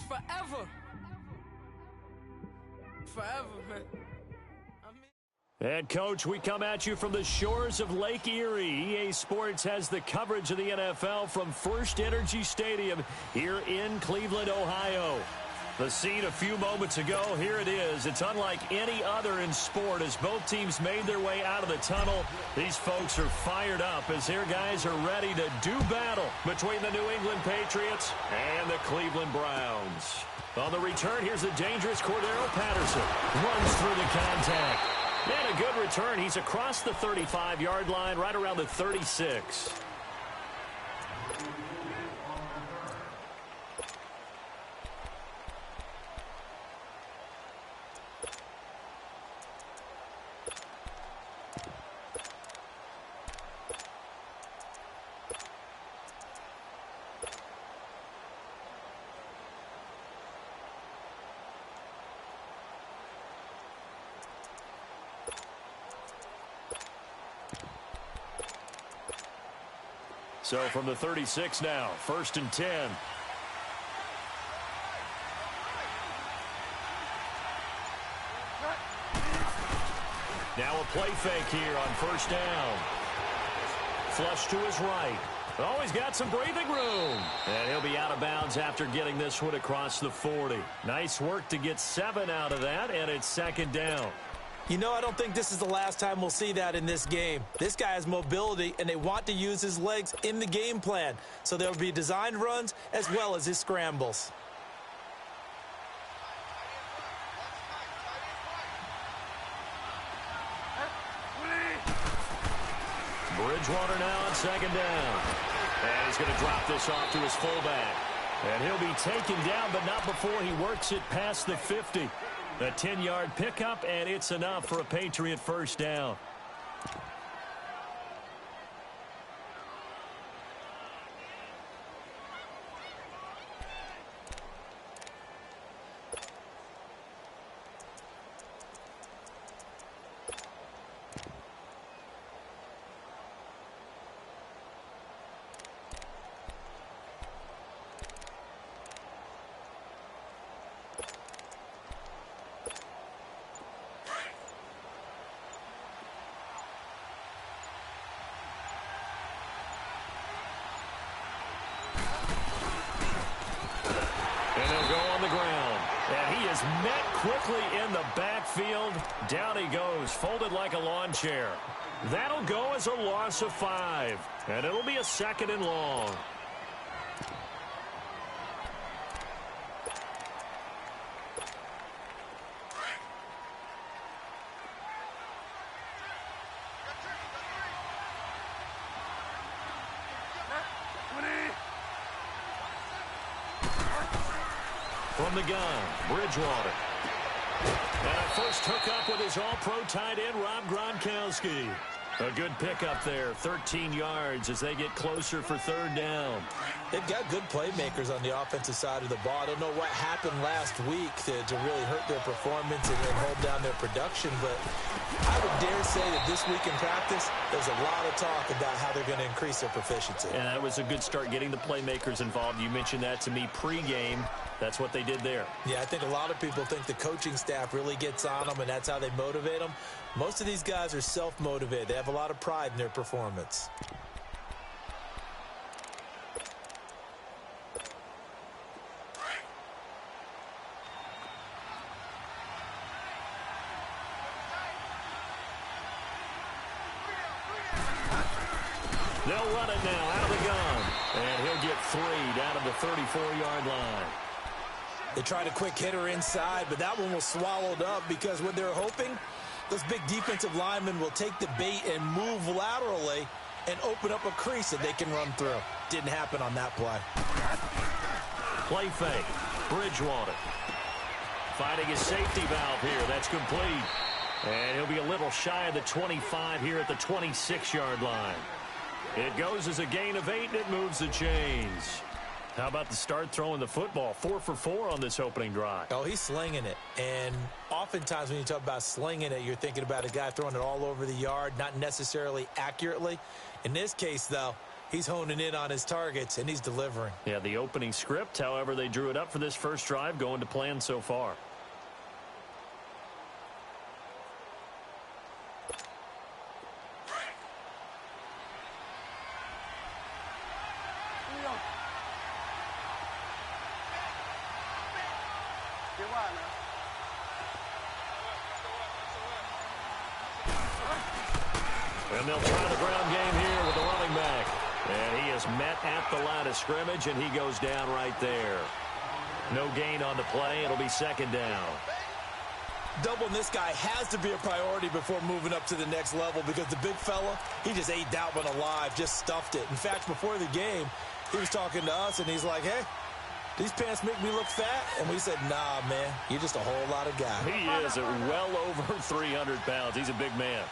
forever. Forever, man. And, Coach, we come at you from the shores of Lake Erie. EA Sports has the coverage of the NFL from First Energy Stadium here in Cleveland, Ohio. The scene a few moments ago, here it is. It's unlike any other in sport as both teams made their way out of the tunnel. These folks are fired up as their guys are ready to do battle between the New England Patriots and the Cleveland Browns. On the return, here's the dangerous Cordero Patterson. Runs through the contact. And a good return. He's across the 35-yard line, right around the 36. So from the 36 now, 1st and 10. Now a play fake here on 1st down. Flush to his right. Always got some breathing room. And he'll be out of bounds after getting this one across the 40. Nice work to get 7 out of that, and it's 2nd down. You know, I don't think this is the last time we'll see that in this game. This guy has mobility, and they want to use his legs in the game plan. So there will be designed runs as well as his scrambles. Bridgewater now on 2nd down. And he's going to drop this off to his fullback. And he'll be taken down, but not before he works it past the 50. A 10-yard pickup, and it's enough for a Patriot 1st down. Met quickly in the backfield. Down he goes, folded like a lawn chair. That'll go as a loss of 5. And it'll be a 2nd and long. From the gun, Bridgewater. And a first hookup with his all-pro tight end, Rob Gronkowski. A good pickup there, 13 yards as they get closer for 3rd down. They've got good playmakers on the offensive side of the ball. I don't know what happened last week to really hurt their performance and hold down their production, but I would dare say that this week in practice, there's a lot of talk about how they're going to increase their proficiency. And that was a good start getting the playmakers involved. You mentioned that to me pregame. That's what they did there. Yeah, I think a lot of people think the coaching staff really gets on them, and that's how they motivate them. Most of these guys are self-motivated. They have a lot of pride in their performance. They'll run it now out of the gun. And he'll get 3 down to the 34-yard line. They tried a quick hitter inside, but that one was swallowed up because what they're hoping, those big defensive linemen will take the bait and move laterally and open up a crease that they can run through. Didn't happen on that play. Play fake. Bridgewater. Finding his safety valve here. That's complete. And he'll be a little shy of the 25 here at the 26-yard line. It goes as a gain of 8, and it moves the chains. How about the start throwing the football? 4 for 4 on this opening drive. Oh, he's slinging it. And oftentimes when you talk about slinging it, you're thinking about a guy throwing it all over the yard, not necessarily accurately. In this case, though, He's honing in on his targets, and he's delivering. Yeah, the opening script, however, they drew it up for this first drive, going to plan so far. And they'll try the ground game here with the running back. And he is met at the line of scrimmage, and he goes down right there. No gain on the play. It'll be second down. Doubling this guy has to be a priority before moving up to the next level because the big fella, he just ate that one alive, just stuffed it. In fact, before the game, he was talking to us, and he's like, hey, these pants make me look fat. And we said, nah, man, you're just a whole lot of guy. He is well over 300 pounds. He's a big man.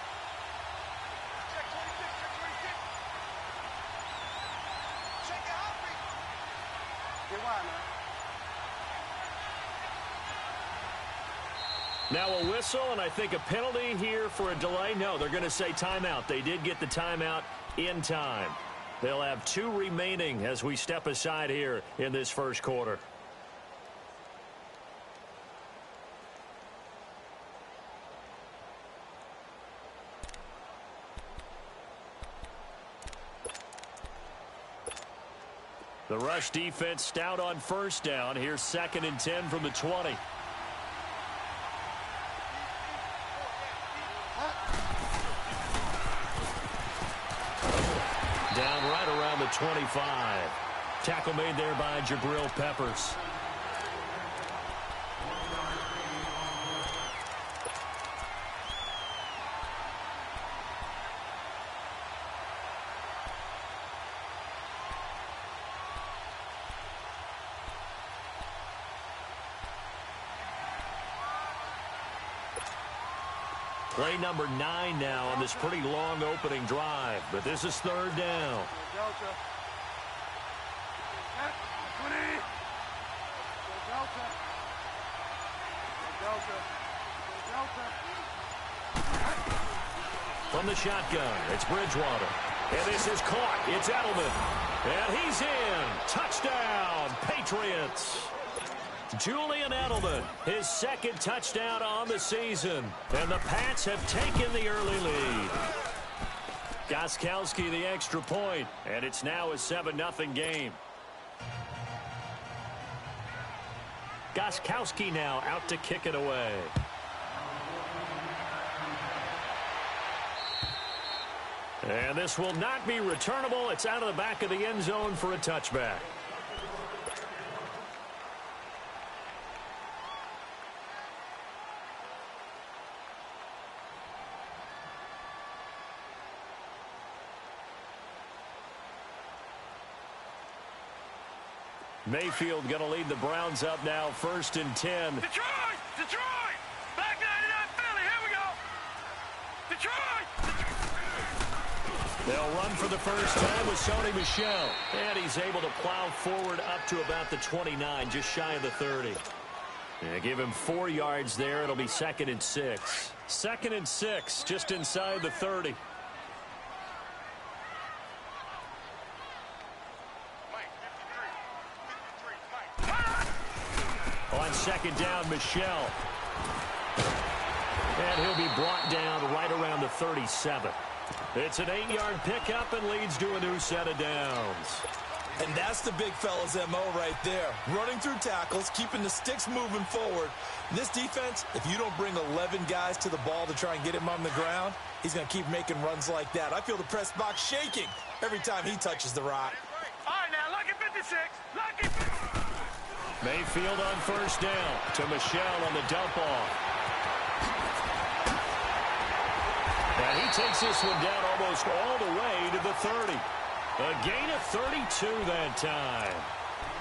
Now a whistle, and I think a penalty here for a delay. No, they're going to say timeout. They did get the timeout in time. They'll have 2 remaining as we step aside here in this first quarter. The rush defense stout on first down. Here's 2nd and 10 from the 20. Down right around the 25. Tackle made there by Jabril Peppers. Play number 9 now on this pretty long opening drive, but this is 3rd down. From the shotgun, it's Bridgewater. And this is caught. It's Edelman. And he's in. Touchdown, Patriots. Julian Edelman, his 2nd touchdown on the season. And the Pats have taken the early lead. Gostkowski the extra point, and it's now a 7-0 game. Gostkowski now out to kick it away. And this will not be returnable. It's out of the back of the end zone for a touchback. Mayfield going to lead the Browns up now, 1st and 10. Detroit! Detroit! Back 99 Philly, here we go! Detroit! They'll run for the first time with Sony Michel. And he's able to plow forward up to about the 29, just shy of the 30. Yeah, give him 4 yards there. It'll be 2nd and 6. 2nd and 6, just inside the 30. On 2nd down, Michel. And he'll be brought down right around the 37. It's an 8-yard pickup and leads to a new set of downs. And that's the big fella's MO right there. Running through tackles, keeping the sticks moving forward. This defense, if you don't bring 11 guys to the ball to try and get him on the ground, he's going to keep making runs like that. I feel the press box shaking every time he touches the rock. All right, now, lucky 56. Lucky 56. Mayfield on 1st down to Michel on the dump off. And he takes this one down almost all the way to the 30. A gain of 32 that time.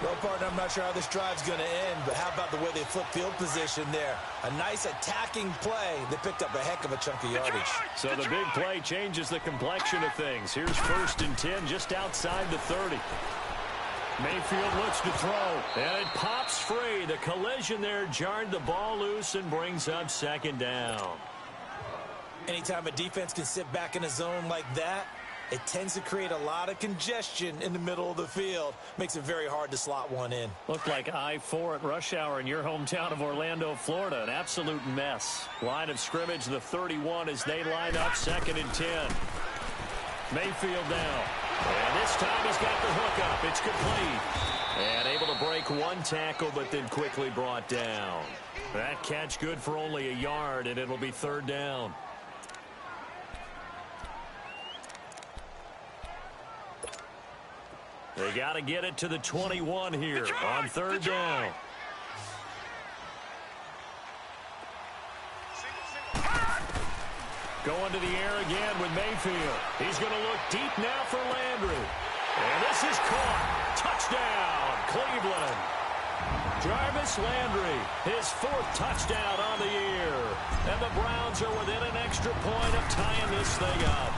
Well, partner, I'm not sure how this drive's going to end, but how about the way they flip field position there? A nice attacking play. They picked up a heck of a chunk of yardage. So the big play changes the complexion of things. Here's 1st and 10 just outside the 30. Mayfield looks to throw, and it pops free. The collision there jarred the ball loose and brings up 2nd down. Anytime a defense can sit back in a zone like that, it tends to create a lot of congestion in the middle of the field. Makes it very hard to slot one in. Looked like I-4 at rush hour in your hometown of Orlando, Florida. An absolute mess. Line of scrimmage, the 31 as they line up 2nd and 10. Mayfield now. And this time he's got the hook up. It's complete. And able to break one tackle, but then quickly brought down. That catch good for only a yard, and it'll be 3rd down. They got to get it to the 21 here on 3rd down. Going to the air again with Mayfield. He's going to look deep now for Landry. And this is caught. Touchdown, Cleveland. Jarvis Landry, his 4th touchdown on the year. And the Browns are within an extra point of tying this thing up.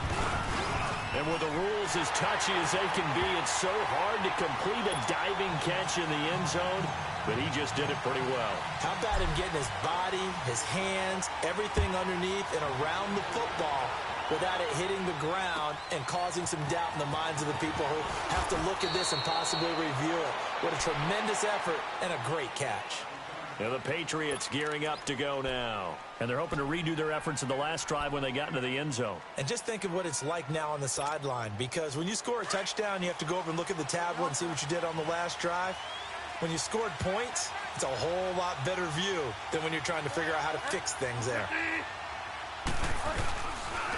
And with the rules as touchy as they can be, it's so hard to complete a diving catch in the end zone, but he just did it pretty well. How about him getting his body, his hands, everything underneath and around the football without it hitting the ground and causing some doubt in the minds of the people who have to look at this and possibly review it. What a tremendous effort and a great catch. And the Patriots gearing up to go now. And they're hoping to redo their efforts in the last drive when they got into the end zone. And just think of what it's like now on the sideline, because when you score a touchdown, you have to go over and look at the tablet and see what you did on the last drive. When you scored points, it's a whole lot better view than when you're trying to figure out how to fix things there.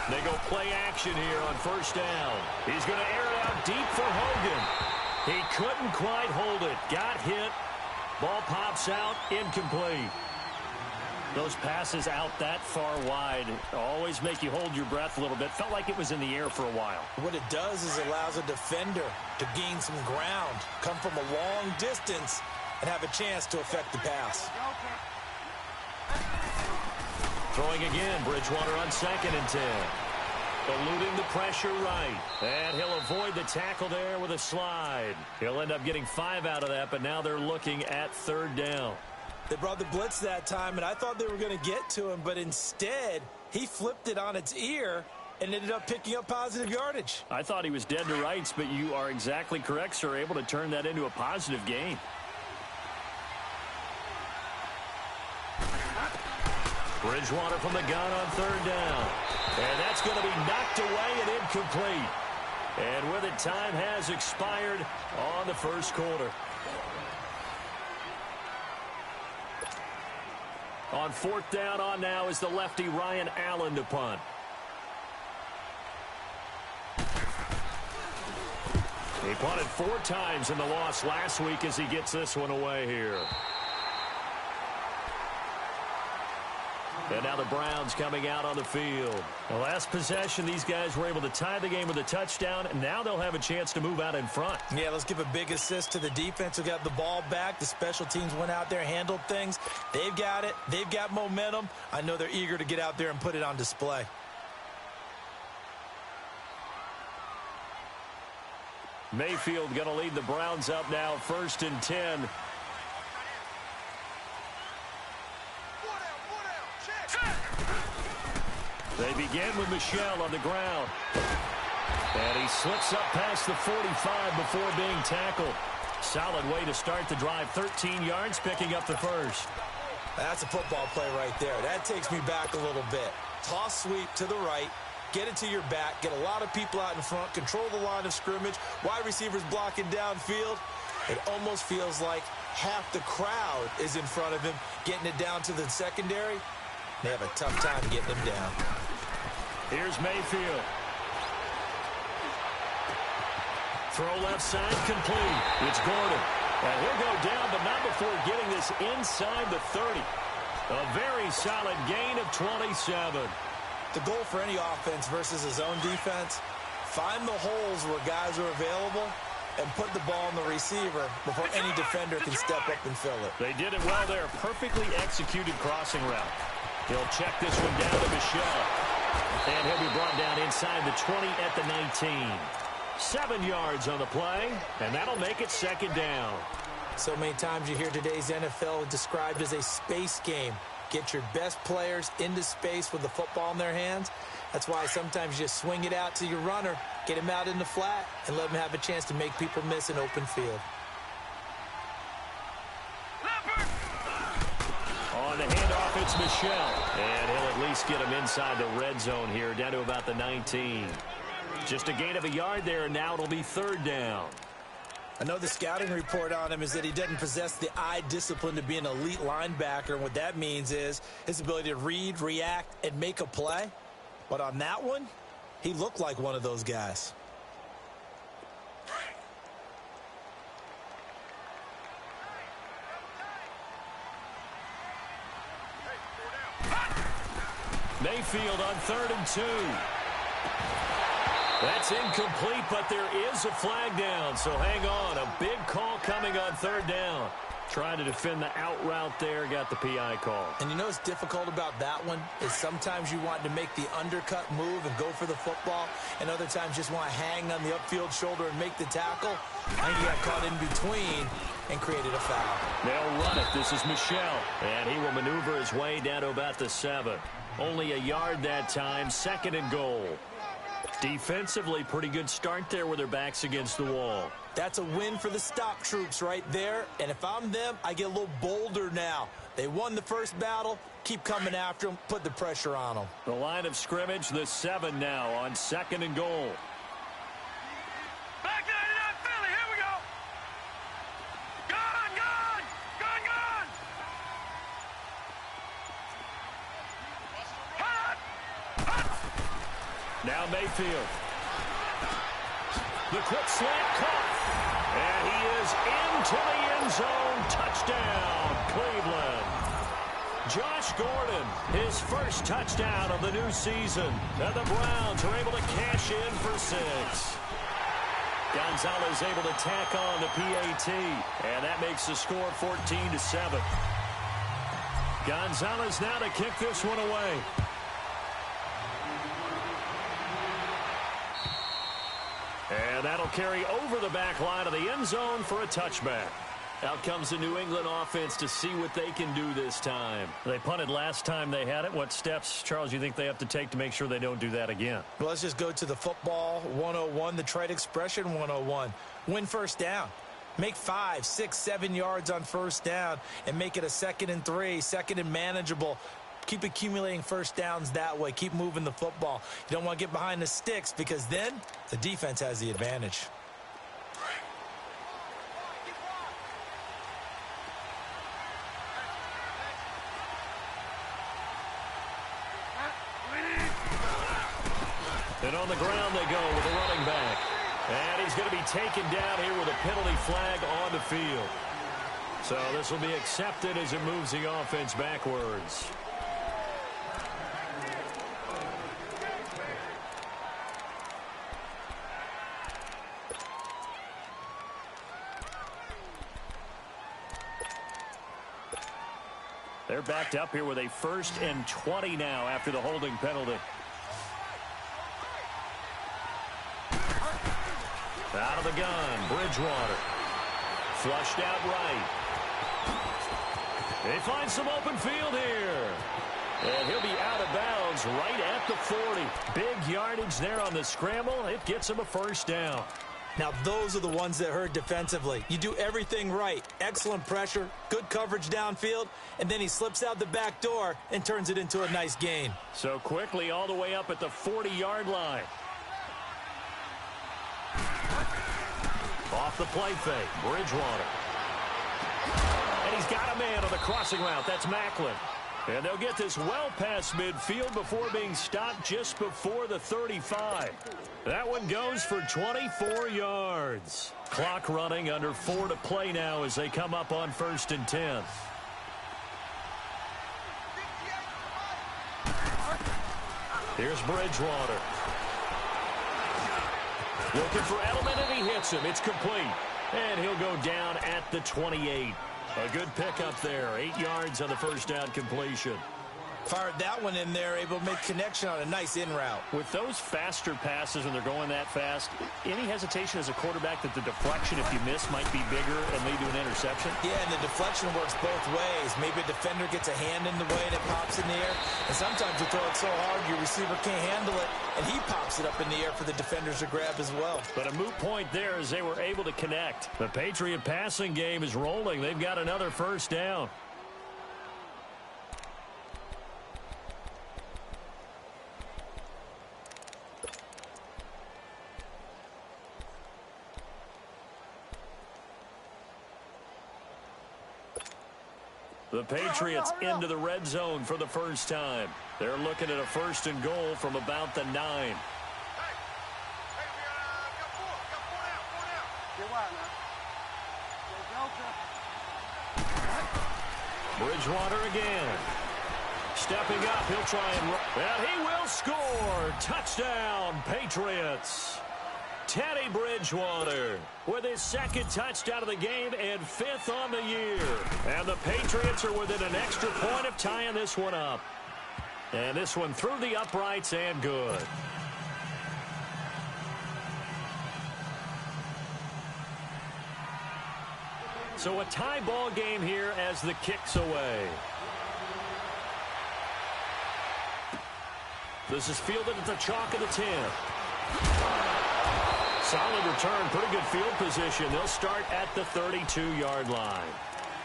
They go play action here on 1st down. He's going to air it out deep for Hogan. He couldn't quite hold it. Got hit. Ball pops out, incomplete. Those passes out that far wide always make you hold your breath a little bit. Felt like it was in the air for a while. What it does is allows a defender to gain some ground, come from a long distance, and have a chance to affect the pass. Throwing again, Bridgewater on 2nd and 10. Eluding the pressure right. And he'll avoid the tackle there with a slide. He'll end up getting 5 out of that, but now they're looking at 3rd down. They brought the blitz that time, and I thought they were going to get to him, but instead, he flipped it on its ear and ended up picking up positive yardage. I thought he was dead to rights, but you are exactly correct, sir. Able to turn that into a positive gain. Bridgewater from the gun on 3rd down. And that's going to be knocked away and incomplete. And with it, time has expired on the 1st quarter. On 4th down on now is the lefty Ryan Allen to punt. He punted 4 times in the loss last week as he gets this one away here. And now the Browns coming out on the field. The last possession, these guys were able to tie the game with a touchdown, and now they'll have a chance to move out in front. Yeah, let's give a big assist to the defense who got the ball back. The special teams went out there, handled things. They've got it. They've got momentum. I know they're eager to get out there and put it on display. Mayfield going to lead the Browns up now, 1st and 10. They begin with Michel on the ground. And he slips up past the 45 before being tackled. Solid way to start the drive. 13 yards, picking up the 1st. That's a football play right there. That takes me back a little bit. Toss sweep to the right. Get it to your back. Get a lot of people out in front. Control the line of scrimmage. Wide receivers blocking downfield. It almost feels like half the crowd is in front of him, getting it down to the secondary. They have a tough time getting him down. Here's Mayfield. Throw left side, complete. It's Gordon. And he'll go down, but not before getting this inside the 30. A very solid gain of 27. The goal for any offense versus a zone defense, find the holes where guys are available and put the ball on the receiver before any defender can step up and fill it. They did it well there. Perfectly executed crossing route. He'll check this one down to Michel. And he'll be brought down inside the 20 at the 19. 7 yards on the play, and that'll make it 2nd down. So many times you hear today's NFL described as a space game. Get your best players into space with the football in their hands. That's why sometimes you just swing it out to your runner, get him out in the flat, and let him have a chance to make people miss an open field. On the handoff, it's Michel. And he'll at least get him inside the red zone here, down to about the 19. Just a gain of a yard there, and now it'll be third down. I know the scouting report on him is that he doesn't possess the eye discipline to be an elite linebacker. And what that means is his ability to read, react, and make a play. But on that one, he looked like one of those guys. Mayfield on 3rd and 2. That's incomplete, but there is a flag down, so hang on. A big call coming on 3rd down. Trying to defend the out route there, got the PI call. And you know what's difficult about that one is sometimes you want to make the undercut move and go for the football, and other times just want to hang on the upfield shoulder and make the tackle. And you got caught in between and created a foul. They'll run it. This is Michel, and he will maneuver his way down to about the 7. Only a yard that time, 2nd and goal. Defensively, pretty good start there with their backs against the wall. That's a win for the stop troops right there. And if I'm them, I get a little bolder now. They won the first battle. Keep coming after them. Put the pressure on them. The line of scrimmage, the 7 now on 2nd and goal. Back 99 Philly, here we go. Gone, gone, gone, gone. Hot, hot. Now Mayfield. The quick slant caught. And he is into the end zone. Touchdown, Cleveland. Josh Gordon, his first touchdown of the new season. And the Browns are able to cash in for 6. Gonzalez able to tack on the PAT. And that makes the score 14-7. Gonzalez now to kick this one away. And that'll carry over the back line of the end zone for a touchback. Out comes the New England offense to see what they can do this time. They punted last time they had it. What steps, Charles, you think they have to take to make sure they don't do that again? Well, let's just go to the football 101, the trite expression 101. Win first down. Make 5, 6, 7 yards on first down and make it a 2nd and 3, 2nd and manageable. Keep accumulating first downs that way. Keep moving the football. You don't want to get behind the sticks because then the defense has the advantage. And on the ground they go with a running back. And he's going to be taken down here with a penalty flag on the field. So this will be accepted as it moves the offense backwards. They're backed up here with a 1st and 20 now after the holding penalty. Out of the gun, Bridgewater. Flushed out right. They find some open field here. And he'll be out of bounds right at the 40. Big yardage there on the scramble. It gets him a first down. Now, those are the ones that hurt defensively. You do everything right. Excellent pressure, good coverage downfield, and then he slips out the back door and turns it into a nice gain. So quickly all the way up at the 40-yard line. Off the play fake, Bridgewater. And he's got a man on the crossing route. That's Macklin. And they'll get this well past midfield before being stopped just before the 35. That one goes for 24 yards. Clock running, under 4 to play now as they come up on 1st and 10. Here's Bridgewater. Looking for Edelman, and he hits him. It's complete. And he'll go down at the 28. A good pickup there. 8 yards on the first down completion. Fired that one in there, able to make connection on a nice in route. With those faster passes when they're going that fast, any hesitation as a quarterback that the deflection, if you miss, might be bigger and lead to an interception? Yeah, and the deflection works both ways. Maybe a defender gets a hand in the way and it pops in the air. And sometimes you throw it so hard your receiver can't handle it, and he pops it up in the air for the defenders to grab as well. But a moot point there as they were able to connect. The Patriot passing game is rolling. They've got another first down. The Patriots into the red zone for the first time. They're looking at a first and goal from about the 9. Bridgewater again. Stepping up, he'll try and he will score. Touchdown, Patriots. Teddy Bridgewater with his second touchdown of the game and 5th on the year. And the Patriots are within an extra point of tying this one up. And this one through the uprights and good. So a tie ball game here as the kick's away. This is fielded at the chalk of the 10. Solid return, pretty good field position. They'll start at the 32-yard line.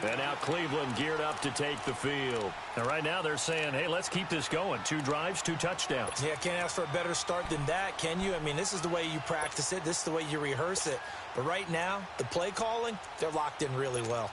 And now Cleveland geared up to take the field. And right now they're saying, hey, let's keep this going. 2 drives, 2 touchdowns. Yeah, can't ask for a better start than that, can you? I mean, this is the way you practice it. This is the way you rehearse it. But right now, the play calling, they're locked in really well.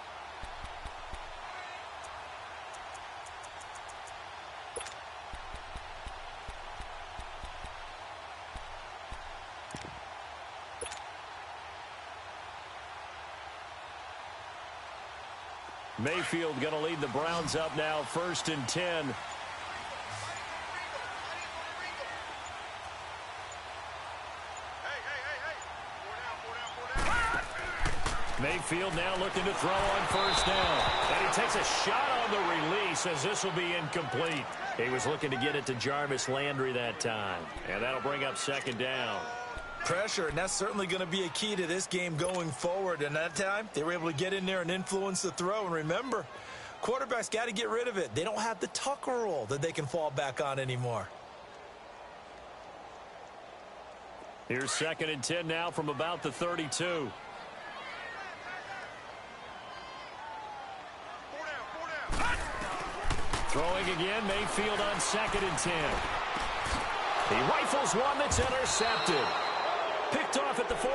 Mayfield going to lead the Browns up now, 1st and 10. Mayfield now looking to throw on first down. And he takes a shot on the release as this will be incomplete. He was looking to get it to Jarvis Landry that time. And that'll bring up 2nd down. Pressure, and that's certainly going to be a key to this game going forward. And that time, they were able to get in there and influence the throw. And remember, quarterbacks got to get rid of it. They don't have the tuck rule that they can fall back on anymore. Here's 2nd and 10 now from about the 32. Throwing again, Mayfield on 2nd and 10. He rifles one that's intercepted. Picked off at the 48.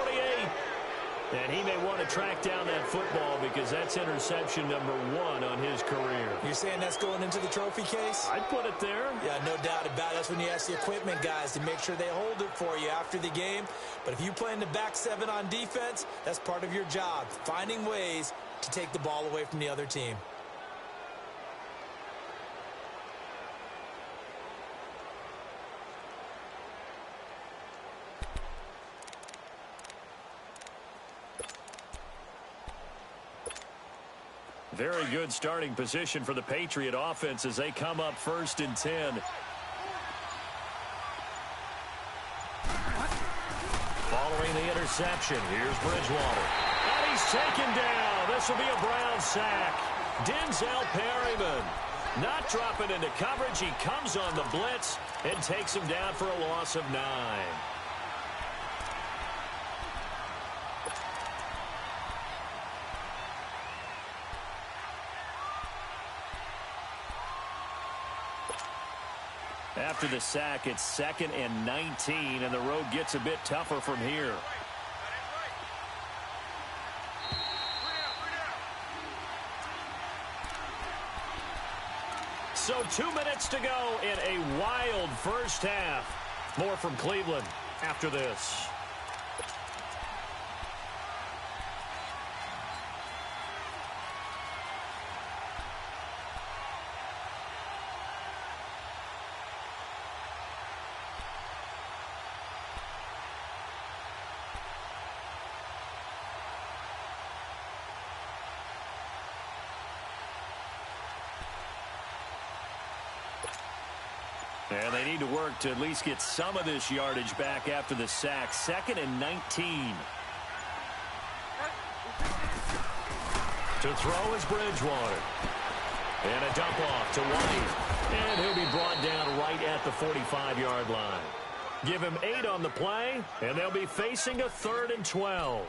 And he may want to track down that football because that's interception number 1 on his career. You're saying that's going into the trophy case? I'd put it there. Yeah, no doubt about it. That's when you ask the equipment guys to make sure they hold it for you after the game. But if you play in the back 7 on defense, that's part of your job, finding ways to take the ball away from the other team. Very good starting position for the Patriot offense as they come up 1st and 10. Following the interception, here's Bridgewater. And he's taken down. This will be a Brown sack. Denzel Perryman not dropping into coverage. He comes on the blitz and takes him down for a loss of 9. After the sack, it's 2nd and 19, and the road gets a bit tougher from here. So 2 minutes to go in a wild first half. More from Cleveland after this. And they need to work to at least get some of this yardage back after the sack. 2nd and 19. To throw is Bridgewater. And a dump off to White. And he'll be brought down right at the 45-yard line. Give him 8 on the play, and they'll be facing a 3rd and 12.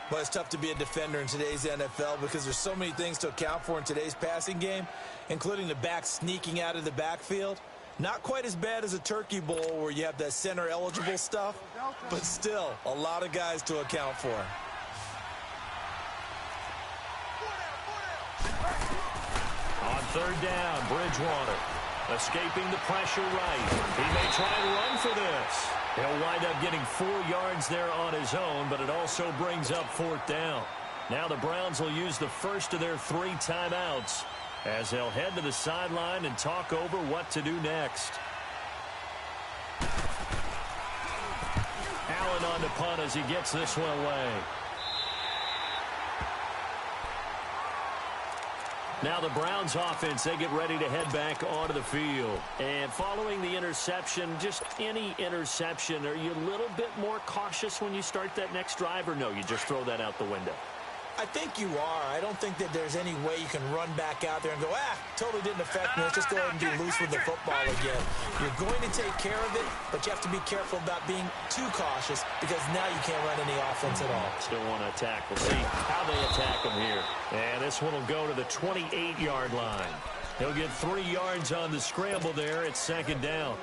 Well, it's tough to be a defender in today's NFL because there's so many things to account for in today's passing game, including the back sneaking out of the backfield. Not quite as bad as a turkey bowl where you have that center-eligible stuff, but still a lot of guys to account for. On 3rd down, Bridgewater escaping the pressure right. He may try and run for this. He'll wind up getting 4 yards there on his own, but it also brings up 4th down. Now the Browns will use the first of their 3 timeouts as they'll head to the sideline and talk over what to do next. Allen on the punt as he gets this one away. Now the Browns offense, they get ready to head back onto the field. And following the interception, just any interception, are you a little bit more cautious when you start that next drive, or no, you just throw that out the window? I think you are. I don't think that there's any way you can run back out there and go, totally didn't affect me. Let's just go ahead and be loose with the football again. You're going to take care of it, but you have to be careful about being too cautious because now you can't run any offense at all. Still want to attack. We'll see how they attack them here. And this one will go to the 28-yard line. He'll get 3 yards on the scramble there at 2nd down.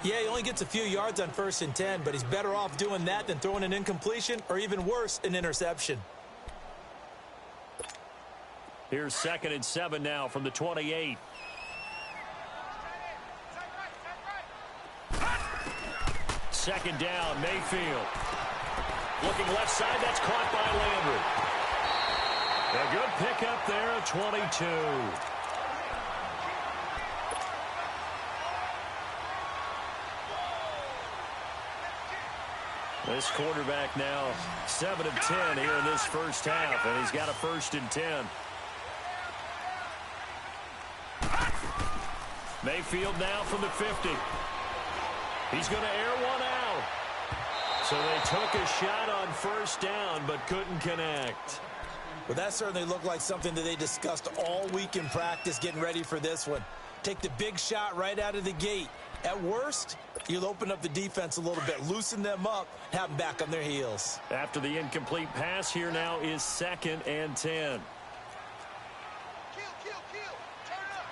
Yeah, he only gets a few yards on 1st and 10, but he's better off doing that than throwing an incompletion or even worse, an interception. Here's 2nd and 7 now from the 28. Second down, Mayfield. Looking left side, that's caught by Landry. A good pickup there at 22. This quarterback now 7 of 10 here in this first half, and he's got a 1st and 10. Mayfield now from the 50. He's going to air one out. So they took a shot on 1st down, but couldn't connect. Well, that certainly looked like something that they discussed all week in practice getting ready for this one. Take the big shot right out of the gate. At worst, you'll open up the defense a little bit, loosen them up, have them back on their heels. After the incomplete pass, here now is 2nd and 10.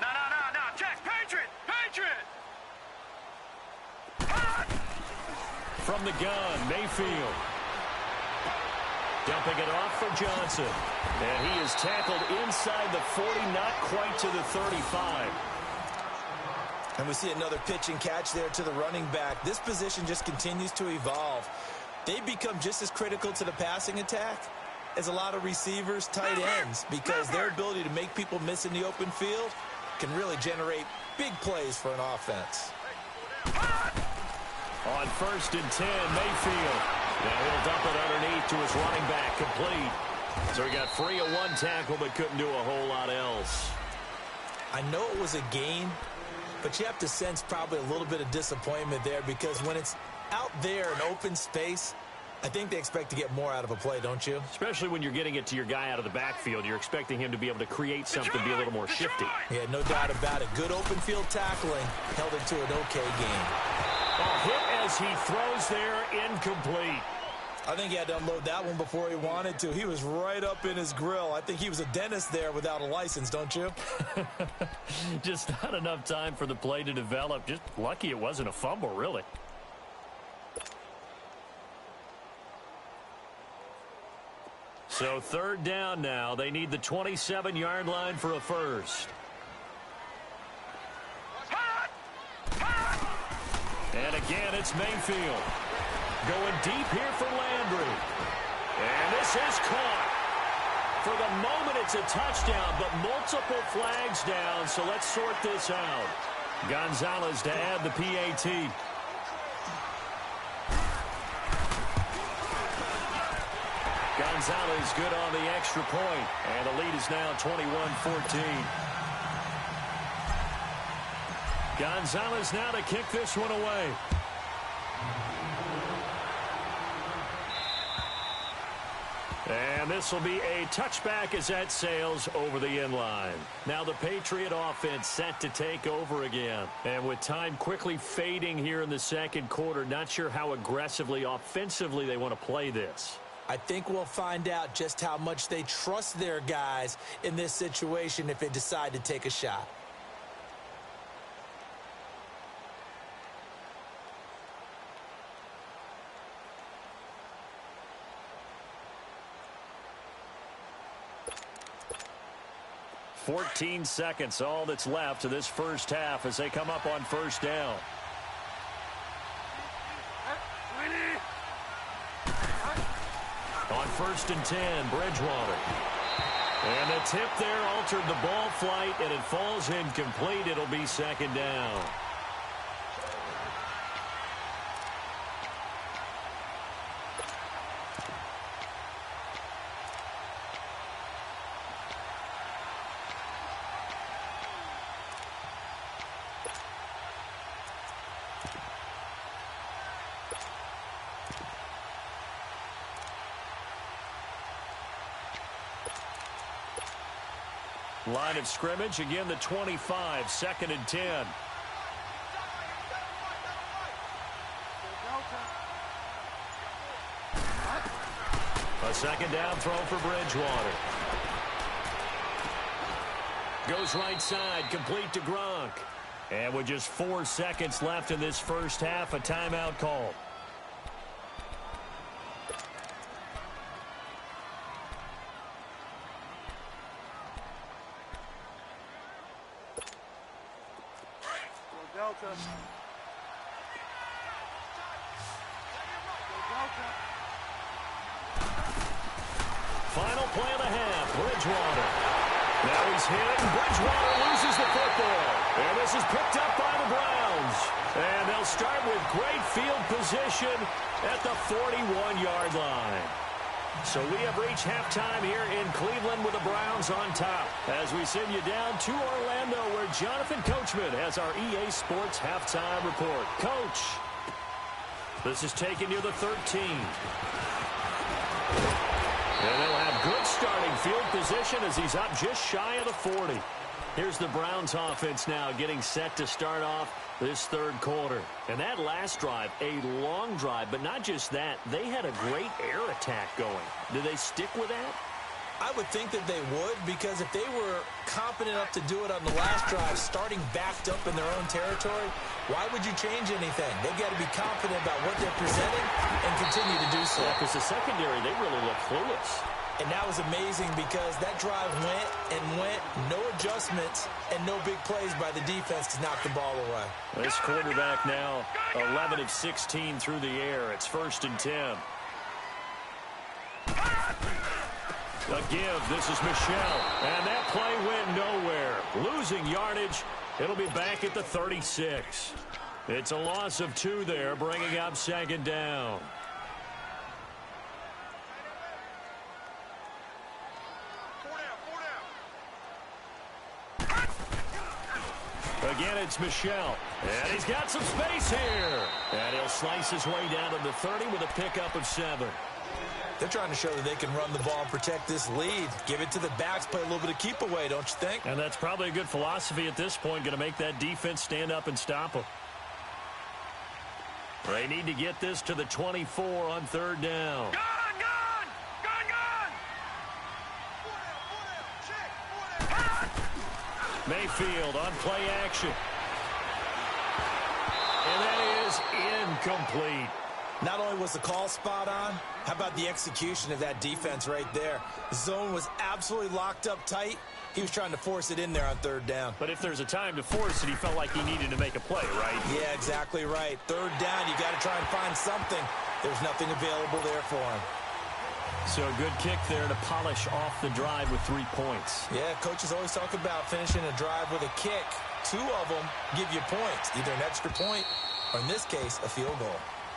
No. Check. Patriot. From the gun, Mayfield. Dumping it off for Johnson. And he is tackled inside the 40, not quite to the 35. And we see another pitch and catch there to the running back. This position just continues to evolve. They become just as critical to the passing attack as a lot of receivers, tight ends, because their ability to make people miss in the open field can really generate big plays for an offense. On 1st and 10, Mayfield. Now he'll dump it underneath to his running back, complete. So he got free of 1 tackle, but couldn't do a whole lot else. I know it was a gain, but you have to sense probably a little bit of disappointment there because when it's out there in open space, I think they expect to get more out of a play, don't you? Especially when you're getting it to your guy out of the backfield. You're expecting him to be able to create something, be a little more shifty. Yeah, no doubt about it. Good open field tackling held it to an okay game. Hit as he throws there, incomplete. I think he had to unload that one before he wanted to. He was right up in his grill. I think he was a dentist there without a license, don't you? Just not enough time for the play to develop. Just lucky it wasn't a fumble, really. So 3rd down now. They need the 27-yard line for a first. And again, it's Mayfield. Going deep here for Landry. And this is caught. For the moment, it's a touchdown, but multiple flags down, so let's sort this out. Gonzalez to add the PAT. Gonzalez good on the extra point, and the lead is now 21-14. Gonzalez now to kick this one away. And this will be a touchback as that sails over the end line. Now the Patriot offense set to take over again. And with time quickly fading here in the second quarter, not sure how aggressively, offensively they want to play this. I think we'll find out just how much they trust their guys in this situation if they decide to take a shot. "14 seconds, all that's left of this first half as they come up on first down. On 1st and 10, Bridgewater. And the tip there altered the ball flight, and it falls incomplete. It'll be second down. Line of scrimmage, again the 25, 2nd and 10. A second down throw for Bridgewater. Goes right side, complete to Gronk. And with just 4 seconds left in this first half, a timeout call. Final play of the half, Bridgewater. Now he's hit, and Bridgewater loses the football. And this is picked up by the Browns. And they'll start with great field position at the 41-yard line. So we have reached halftime here in Cleveland with the Browns on top. As we send you down to Orlando, where Jonathan Coachman has our EA Sports halftime report. Coach, this is taken near the 13. And they'll have good starting field position as he's up just shy of the 40. Here's the Browns offense now getting set to start off this third quarter. And that last drive, a long drive, but not just that. They had a great air attack going. Do they stick with that? I would think that they would, because if they were confident enough to do it on the last drive, starting backed up in their own territory, why would you change anything? They've got to be confident about what they're presenting and continue to do so. Yeah, because the secondary, they really look clueless. And that was amazing because that drive went and went, no adjustments, and no big plays by the defense to knock the ball away. This quarterback now 11 of 16 through the air. It's 1st and 10. A give. This is Michelle. And that play went nowhere. Losing yardage. It'll be back at the 36. It's a loss of 2 there, bringing up second down. Again, it's Michelle. And he's got some space here. And he'll slice his way down to the 30 with a pickup of 7. They're trying to show that they can run the ball and protect this lead. Give it to the backs, play a little bit of keep away, don't you think? And that's probably a good philosophy at this point, going to make that defense stand up and stop them. They need to get this to the 24 on 3rd down. Mayfield on play action. And that is incomplete. Not only was the call spot on, how about the execution of that defense right there? The zone was absolutely locked up tight. He was trying to force it in there on 3rd down. But if there's a time to force it, he felt like he needed to make a play, right? Yeah, exactly right. 3rd down, you got to try and find something. There's nothing available there for him. So a good kick there to polish off the drive with 3 points. Yeah, coaches always talk about finishing a drive with a kick. 2 of them give you points, either an extra point or, in this case, a field goal.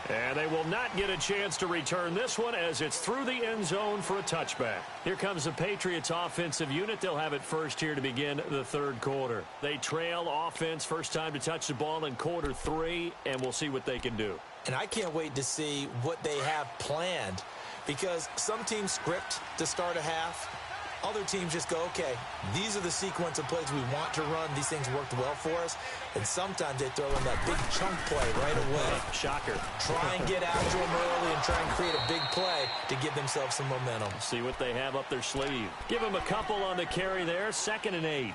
And they will not get a chance to return this one as it's through the end zone for a touchback. Here comes the Patriots offensive unit. They'll have it first here to begin the third quarter. They trail offense, first time to touch the ball in quarter 3, and we'll see what they can do. And I can't wait to see what they have planned, because some teams script to start a half. Other teams just go, okay, these are the sequence of plays we want to run. These things worked well for us. And sometimes they throw in that big chunk play right away. Shocker. Try and get after them early and try and create a big play to give themselves some momentum. See what they have up their sleeve. Give them a couple on the carry there, 2nd and 8.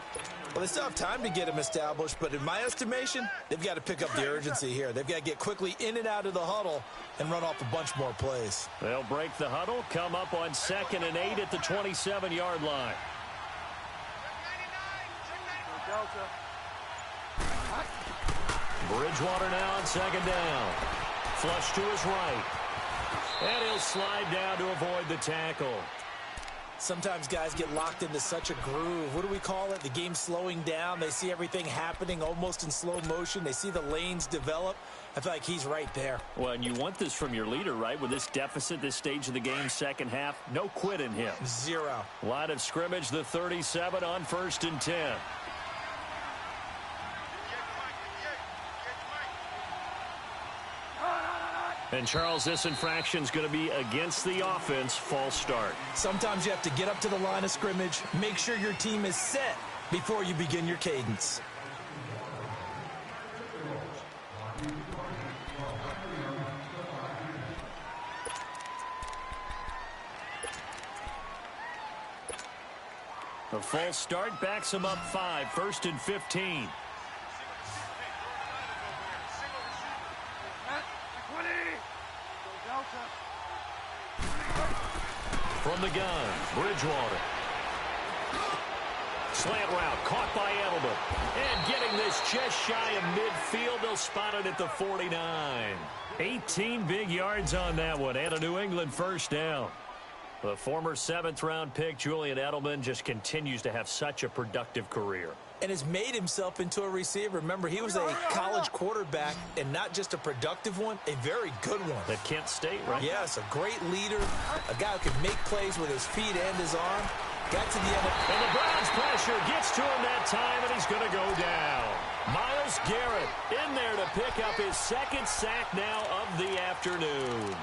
Well, they still have time to get them established, but in my estimation, they've got to pick up the urgency here. They've got to get quickly in and out of the huddle and run off a bunch more plays. They'll break the huddle, come up on 2nd and 8 at the 27-yard line. Bridgewater now on 2nd down. Flush to his right. And he'll slide down to avoid the tackle. Sometimes guys get locked into such a groove. What do we call it? The game slowing down. They see everything happening almost in slow motion. They see the lanes develop. I feel like he's right there. Well, and you want this from your leader, right? With this deficit, this stage of the game, second half, no quit in him. 0. Line of scrimmage, the 37 on 1st and 10. And, Charles, this infraction's going to be against the offense. False start. Sometimes you have to get up to the line of scrimmage, make sure your team is set before you begin your cadence. The false start backs him up 5, 1st and 15. From the gun, Bridgewater. Slant route, caught by Edelman. And getting this just shy of midfield, they'll spot it at the 49. 18 big yards on that one, and a New England first down. The former 7th-round pick, Julian Edelman, just continues to have such a productive career. And has made himself into a receiver. Remember, he was a college quarterback, and not just a productive one, a very good one. At Kent State, right? Yes, a great leader, a guy who can make plays with his feet and his arm. Got to the end of and the Browns pressure gets to him that time, and he's going to go down. Myles Garrett in there to pick up his 2nd sack now of the afternoon.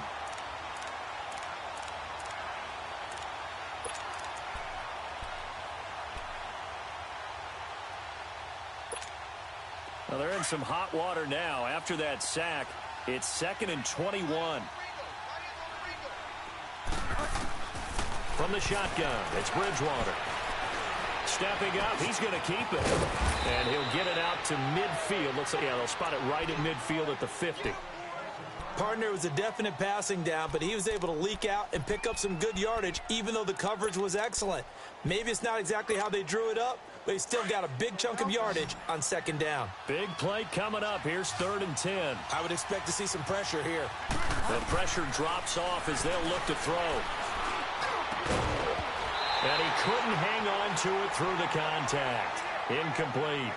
Well, they're in some hot water now. After that sack, it's 2nd and 21. From the shotgun, it's Bridgewater. Stepping up, he's going to keep it. And he'll get it out to midfield. Looks like, yeah, they'll spot it right at midfield at the 50. Partner was a definite passing down, but he was able to leak out and pick up some good yardage, even though the coverage was excellent. Maybe it's not exactly how they drew it up, but he still got a big chunk of yardage on 2nd down. Big play coming up. Here's 3rd and 10. I would expect to see some pressure here. The pressure drops off as they'll look to throw. And he couldn't hang on to it through the contact. Incomplete.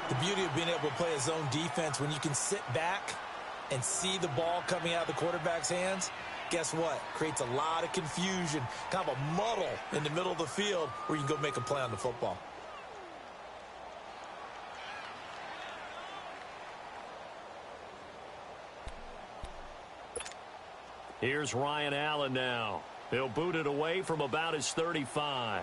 The beauty of being able to play a zone defense, when you can sit back and see the ball coming out of the quarterback's hands, guess what? Creates a lot of confusion, kind of a muddle in the middle of the field where you can go make a play on the football. Here's Ryan Allen now. He'll boot it away from about his 35.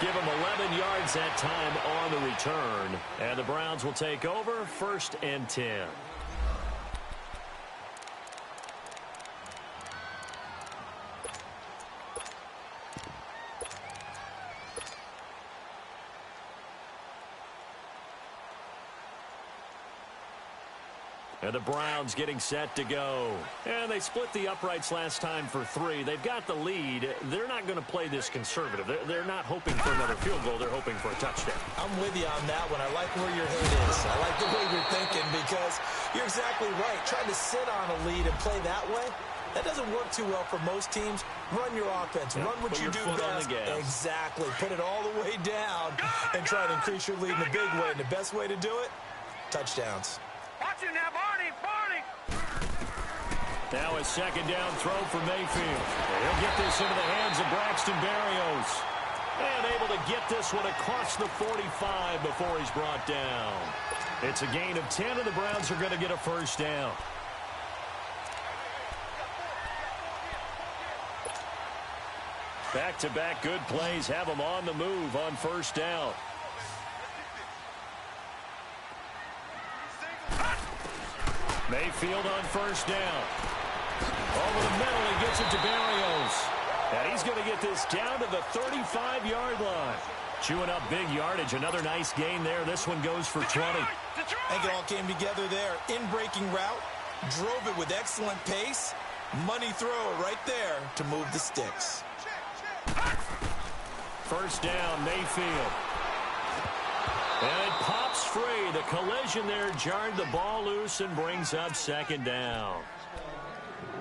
Give him 11 yards that time on the return. And the Browns will take over, 1st and 10. And the Browns getting set to go. And they split the uprights last time for 3. They've got the lead. They're not going to play this conservative. They're not hoping for another field goal. They're hoping for a touchdown. I'm with you on that one. I like where your head is. I like the way you're thinking, because You're exactly right. Trying to sit on a lead and play that way, that doesn't work too well for most teams. Run your offense. Run what you do best. Exactly. Put it all the way down and try to increase your lead in a big way. And the best way to do it, touchdowns. Watch it now, Barney. Now a second down throw for Mayfield. He'll get this into the hands of Braxton Berrios. And able to get this one across the 45 before he's brought down. It's a gain of 10, and the Browns are going to get a first down. Back-to-back good plays have them on the move on first down. Mayfield on first down. Over the middle, he gets it to Berrios. And he's going to get this down to the 35-yard line. Chewing up big yardage. Another nice gain there. This one goes for 20. I think it all came together there. In-breaking route. Drove it with excellent pace. Money throw right there to move the sticks. First down, Mayfield. And it pops free. The collision there jarred the ball loose and brings up second down.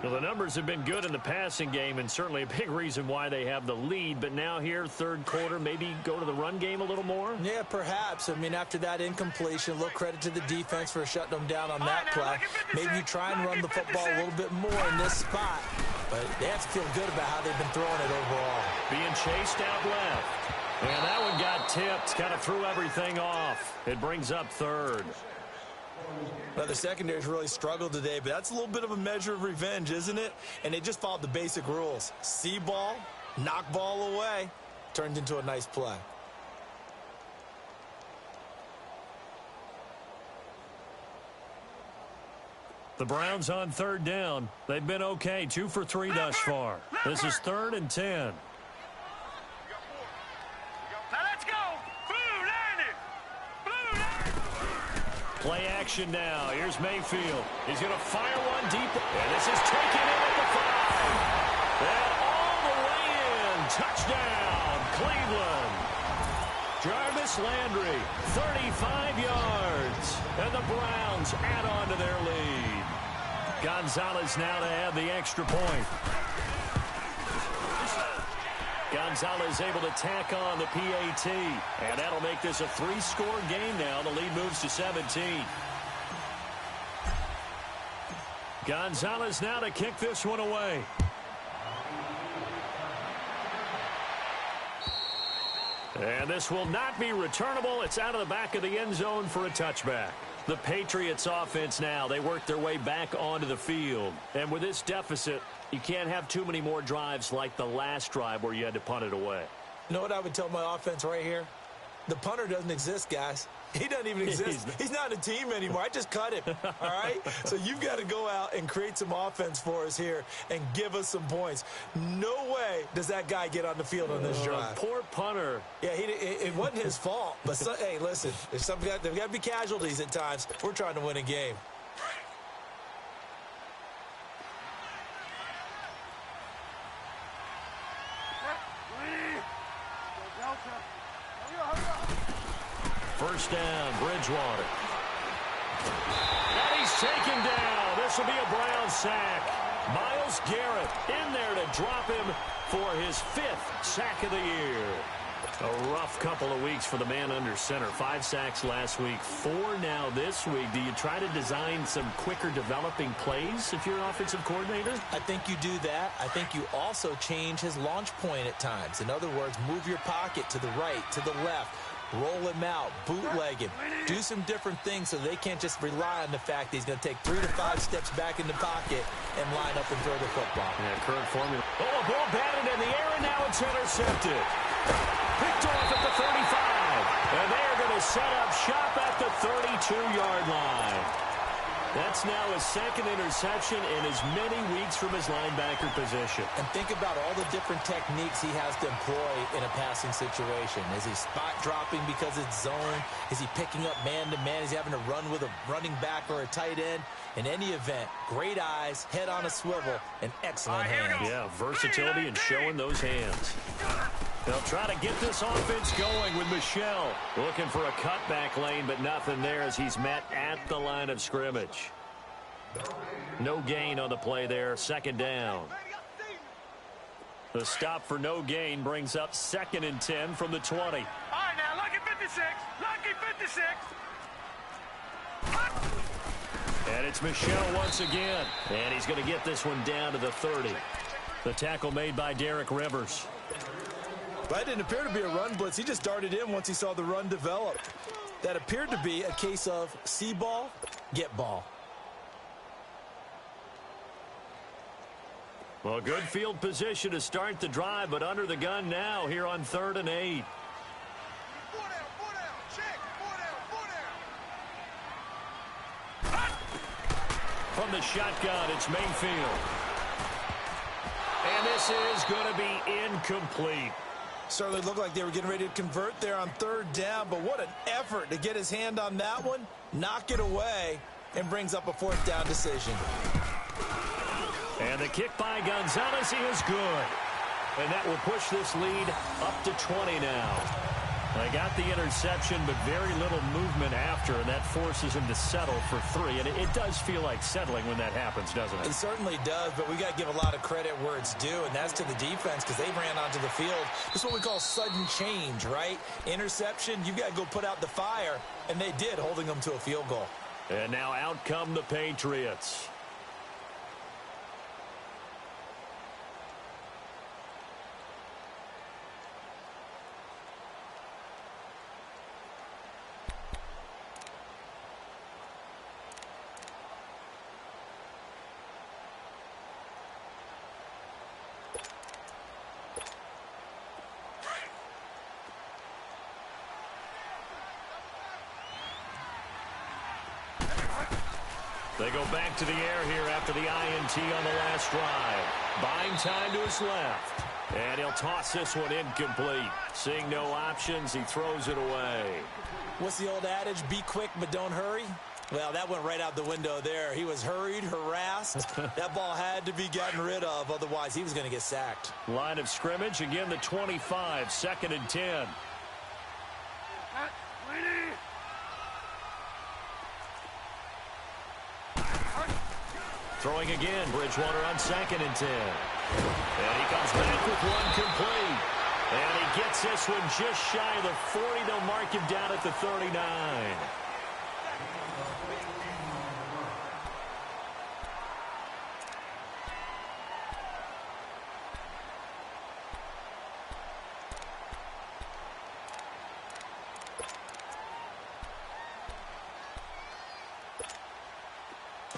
Well, the numbers have been good in the passing game, and certainly a big reason why they have the lead. But now here, third quarter, maybe go to the run game a little more? Yeah, perhaps. I mean, after that incompletion, a little credit to the defense for shutting them down on that play. Maybe you try and run the football a little bit more in this spot. But they have to feel good about how they've been throwing it overall. Being chased out left. And that one got tipped, kind of threw everything off. It brings up third. Well, the secondary's really struggled today, but that's a little bit of a measure of revenge, isn't it? And they just followed the basic rules. See ball, knock ball away, turned into a nice play. The Browns on third down. They've been okay, 2 for 3 thus far. This is 3rd and 10. Play action now. Here's Mayfield. He's going to fire one deep. And this is taken in at the 5. And all the way in. Touchdown, Cleveland. Jarvis Landry, 35 yards. And the Browns add on to their lead. Gonzalez now to add the extra point. Gonzalez able to tack on the PAT. And that'll make this a 3-score game now. The lead moves to 17. Gonzalez now to kick this one away. And this will not be returnable. It's out of the back of the end zone for a touchback. The Patriots offense now, they work their way back onto the field. And with this deficit, you can't have too many more drives like the last drive where you had to punt it away. You know what I would tell my offense right here? The punter doesn't exist, guys. He doesn't even exist. He's not a team anymore. I just cut him, all right? So you've got to go out and create some offense for us here and give us some points. No way does that guy get on the field on this drive. Poor punter. Yeah, it wasn't his fault. But, hey, listen, there's got to be casualties at times. We're trying to win a game. First down, Bridgewater. And he's taken down. This will be a Brown sack. Myles Garrett in there to drop him for his 5th sack of the year. A rough couple of weeks for the man under center. 5 sacks last week, 4 now this week. Do you try to design some quicker developing plays if you're an offensive coordinator? I think you do that. I think you also change his launch point at times. In other words, move your pocket to the right, to the left. Roll him out, bootleg him, do some different things so they can't just rely on the fact that he's going to take 3 to 5 steps back in the pocket and line up and throw the football. Yeah, current formula. Oh, a ball batted in the air, and now it's intercepted. Picked off at the 35. And they are going to set up shop at the 32-yard line. That's now his 2nd interception in as many weeks from his linebacker position. And think about all the different techniques he has to employ in a passing situation. Is he spot dropping because it's zone? Is he picking up man-to-man? Is he having to run with a running back or a tight end? In any event, great eyes, head on a swivel, and excellent hands. Yeah, versatility and showing those hands. They'll try to get this offense going with Michel. Looking for a cutback lane, but nothing there as he's met at the line of scrimmage. No gain on the play there, second down. The stop for no gain brings up 2nd and 10 from the 20. All right, now, lucky 56. Lucky 56. And it's Michel once again. And he's going to get this one down to the 30. The tackle made by Derek Rivers. Well, it didn't appear to be a run blitz. He just darted in once he saw the run develop. That appeared to be a case of see ball, get ball. Well, good field position to start the drive, but under the gun now here on 3rd and 8. From the shotgun, it's Mayfield. And this is going to be incomplete. Certainly looked like they were getting ready to convert there on 3rd down, but what an effort to get his hand on that one, knock it away, and brings up a 4th down decision. And the kick by Gonzalez is good. And that will push this lead up to 20 now. They got the interception, but very little movement after, and that forces him to settle for 3. And it does feel like settling when that happens, doesn't it? It certainly does, but we got to give a lot of credit where it's due, and that's to the defense because they ran onto the field. This is what we call sudden change, right? Interception, you've got to go put out the fire, and they did, holding them to a field goal. And now out come the Patriots. They go back to the air here after the INT on the last drive. Buying time to his left. And he'll toss this one incomplete. Seeing no options, he throws it away. What's the old adage? Be quick, but don't hurry. Well, that went right out the window there. He was hurried, harassed. That ball had to be gotten rid of. Otherwise, he was going to get sacked. Line of scrimmage, again the 25, 2nd and 10. Throwing again, Bridgewater on 2nd and 10. And he comes back with one complete. And he gets this one just shy of the 40. They'll mark him down at the 39.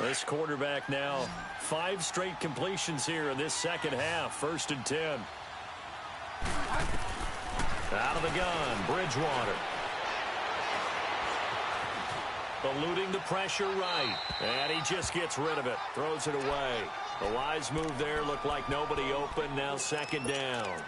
This quarterback now, 5 straight completions here in this second half. 1st and 10. Out of the gun, Bridgewater. Eluding the pressure right. And he just gets rid of it. Throws it away. The wise move there looked like nobody open. Now 2nd down.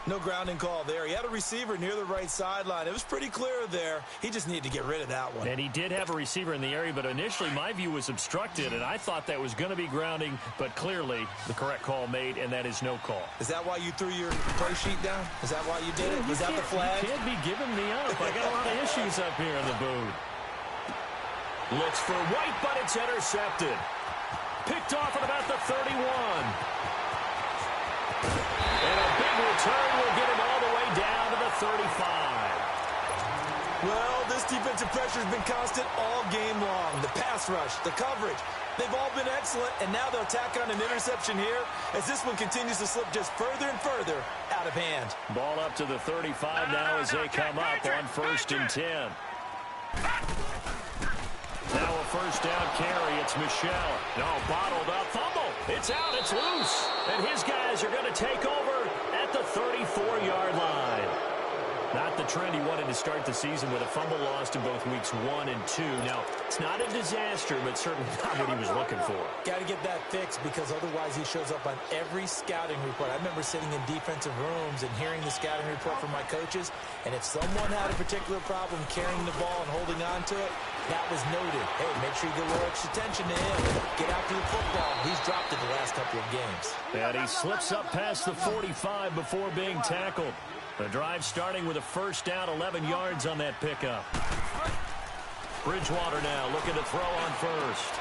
No grounding call there. He had a receiver near the right sideline. It was pretty clear there. He just needed to get rid of that one. And he did have a receiver in the area, but initially my view was obstructed, and I thought that was going to be grounding, but clearly the correct call made, and that is no call. Is that why you threw your play sheet down? Is that why you did it? Was that the flag? You can't be giving me up. I got a lot of issues up here in the booth. Looks for White, but it's intercepted. Picked off at about the 31. And a big return will get him all the way down to the 35. Well, this defensive pressure has been constant all game long. The pass rush, the coverage, they've all been excellent, and now they'll tack on an interception here as this one continues to slip just further and further out of hand. Ball up to the 35 now as they come up on 1st and 10. Now a 1st down carry. It's Michel. No, bottled up. Fumble. It's out. It's loose. And his guys are going to take over at the 34-yard line. Not the trend he wanted to start the season with a fumble lost in both weeks 1 and 2. Now, it's not a disaster, but certainly not what he was looking for. Got to get that fixed because otherwise he shows up on every scouting report. I remember sitting in defensive rooms and hearing the scouting report from my coaches, and if someone had a particular problem carrying the ball and holding on to it, that was noted. Hey, make sure you give a little extra attention to him. Get after the football. He's dropped it the last couple of games. And he slips up past the 45 before being tackled. The drive starting with a 1st down, 11 yards on that pickup. Bridgewater now looking to throw on 1st.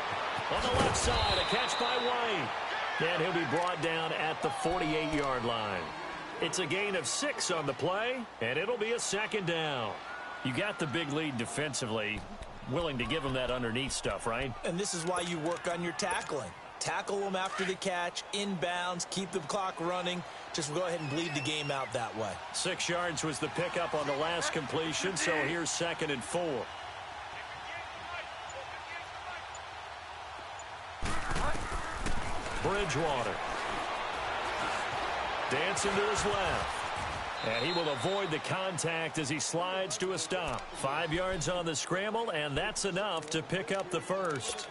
On the left side, a catch by White. And he'll be brought down at the 48-yard line. It's a gain of 6 on the play, and it'll be a second down. You got the big lead defensively. Willing to give them that underneath stuff, right? And this is why you work on your tackling. Tackle them after the catch, inbounds, keep the clock running. Just go ahead and bleed the game out that way. 6 yards was the pickup on the last completion, so here's 2nd and 4. Bridgewater. Dancing to his left. And he will avoid the contact as he slides to a stop. 5 yards on the scramble, and that's enough to pick up the first.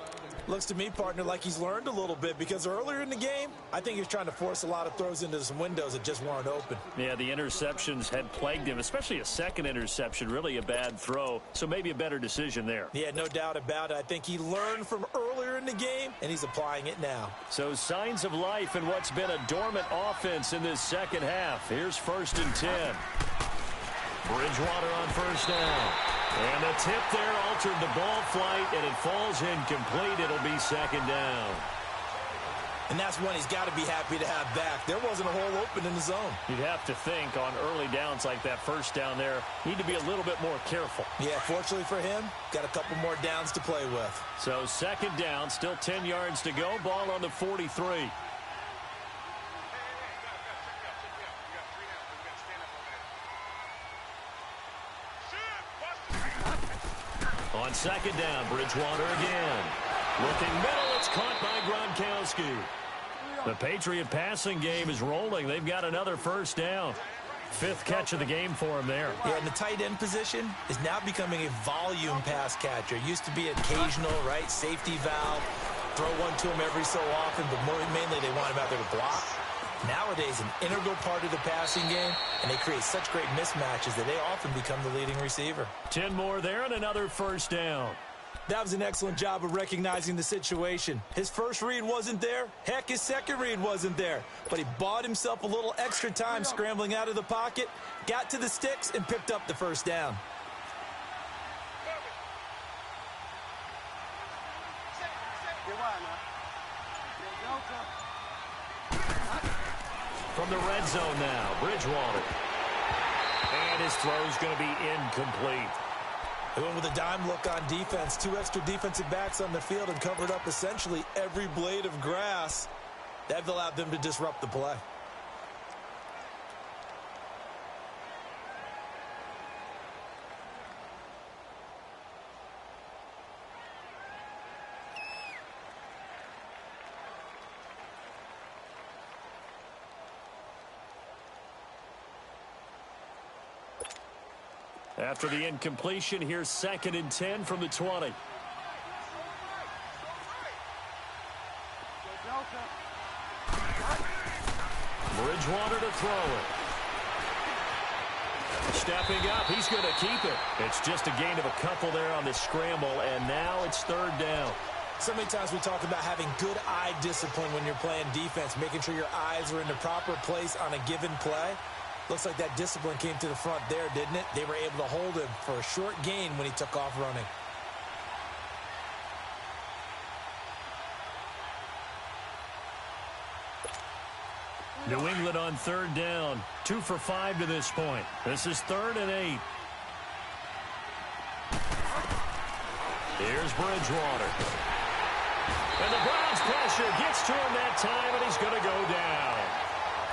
Looks to me, partner, like he's learned a little bit because earlier in the game, I think he was trying to force a lot of throws into some windows that just weren't open. Yeah, the interceptions had plagued him, especially a second interception, really a bad throw. So maybe a better decision there. Yeah, no doubt about it. I think he learned from earlier in the game, and he's applying it now. So signs of life in what's been a dormant offense in this second half. Here's 1st and 10. Bridgewater on first down. And the tip there altered the ball flight, and it falls incomplete. It'll be 2nd down. And that's one he's got to be happy to have back. There wasn't a hole open in the zone. You'd have to think on early downs like that first down there, need to be a little bit more careful. Yeah, fortunately for him, got a couple more downs to play with. So 2nd down, still 10 yards to go. Ball on the 43. On 2nd down, Bridgewater again. Looking middle, it's caught by Gronkowski. The Patriot passing game is rolling. They've got another first down. 5th catch of the game for him there. Yeah, and the tight end position is now becoming a volume pass catcher. Used to be occasional, right? Safety valve. Throw one to him every so often, but mainly they want him out there to block. Nowadays, an integral part of the passing game, and they create such great mismatches that they often become the leading receiver. 10 more there and another first down. That was an excellent job of recognizing the situation. His first read wasn't there. Heck, his second read wasn't there. But he bought himself a little extra time scrambling out of the pocket, got to the sticks, and picked up the first down. From the red zone now, Bridgewater. And his throw's going to be incomplete. They went with a dime look on defense. 2 extra defensive backs on the field and covered up essentially every blade of grass. That allowed them to disrupt the play. After the incompletion, here's 2nd and 10 from the 20. Bridgewater to throw it. Stepping up, he's going to keep it. It's just a gain of a couple there on the scramble, and now it's 3rd down. So many times we talk about having good eye discipline when you're playing defense, making sure your eyes are in the proper place on a given play. Looks like that discipline came to the front there, didn't it? They were able to hold him for a short gain when he took off running. New England on 3rd down. 2 for 5 to this point. This is 3rd and 8. Here's Bridgewater. And the Browns pressure gets to him that time, and he's going to go down.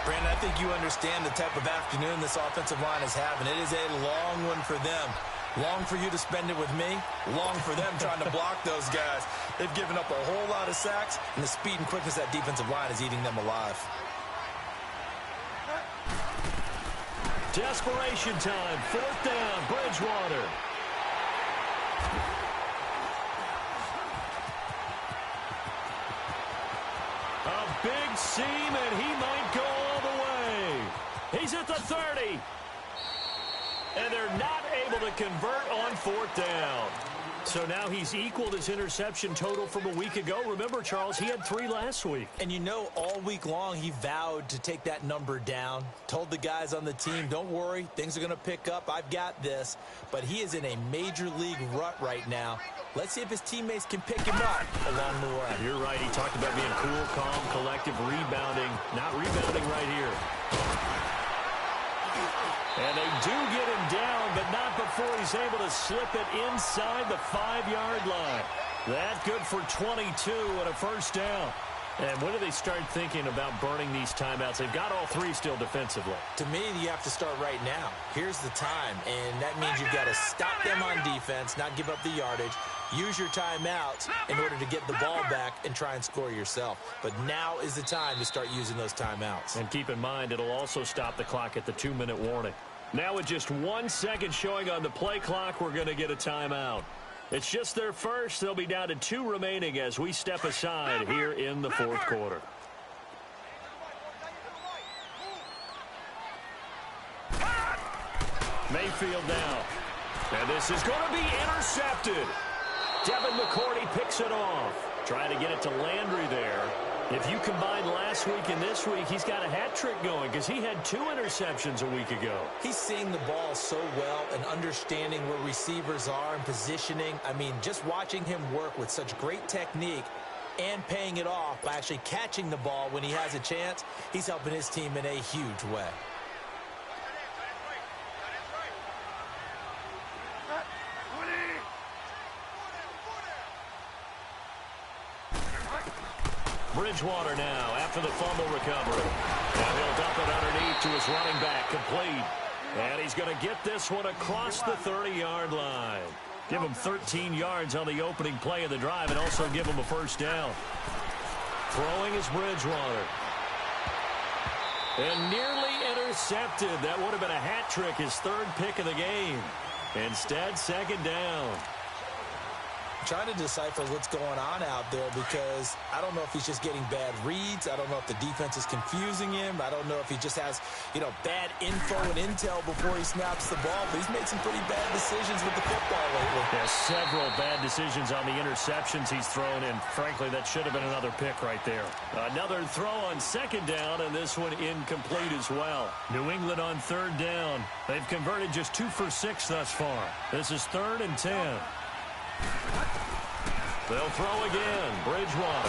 Brandon, I think you understand the type of afternoon this offensive line is having. It is a long one for them. Long for you to spend it with me. Long for them trying to block those guys. They've given up a whole lot of sacks, and the speed and quickness of that defensive line is eating them alive. Desperation time. 4th down, Bridgewater. A big seam, and he might go all the way. He's at the 30. And they're not able to convert on 4th down. So now he's equaled his interception total from a week ago. Remember, Charles, he had 3 last week. And you know, all week long he vowed to take that number down. Told the guys on the team, don't worry, things are going to pick up. I've got this. But he is in a major league rut right now. Let's see if his teammates can pick him up along the way. You're right. He talked about being cool, calm, collective, rebounding. Not rebounding right here. And they do get him down, but not before he's able to slip it inside the 5-yard line. That good for 22 and a first down. And when do they start thinking about burning these timeouts? They've got all 3 still defensively. To me, you have to start right now. Here's the time, and that means you've got to stop them on defense, not give up the yardage, use your timeouts in order to get the ball back and try and score yourself. But now is the time to start using those timeouts. And keep in mind, it'll also stop the clock at the 2-minute warning. Now with just 1 second showing on the play clock, we're going to get a timeout. It's just their first. They'll be down to 2 remaining as we step aside here in the 4th quarter. Mayfield now. And this is going to be intercepted. Devin McCourty picks it off. Trying to get it to Landry there. If you combine last week and this week, he's got a hat trick going because he had 2 interceptions a week ago. He's seeing the ball so well and understanding where receivers are and positioning. I mean, just watching him work with such great technique and paying it off by actually catching the ball when he has a chance, he's helping his team in a huge way. Bridgewater now after the fumble recovery. And he'll dump it underneath to his running back, complete. And he's going to get this one across the 30-yard line. Give him 13 yards on the opening play of the drive and also give him a first down. Throwing is Bridgewater. And nearly intercepted. That would have been a hat trick, his 3rd pick of the game. Instead, 2nd down. Trying to decipher what's going on out there because I don't know if he's just getting bad reads. I don't know if the defense is confusing him. I don't know if he just has, bad info and intel before he snaps the ball. But he's made some pretty bad decisions with the football lately. Yeah, several bad decisions on the interceptions he's thrown, and frankly, that should have been another pick right there. Another throw on 2nd down, and this one incomplete as well. New England on 3rd down. They've converted just 2 for 6 thus far. This is 3rd and 10. They'll throw again. Bridgewater.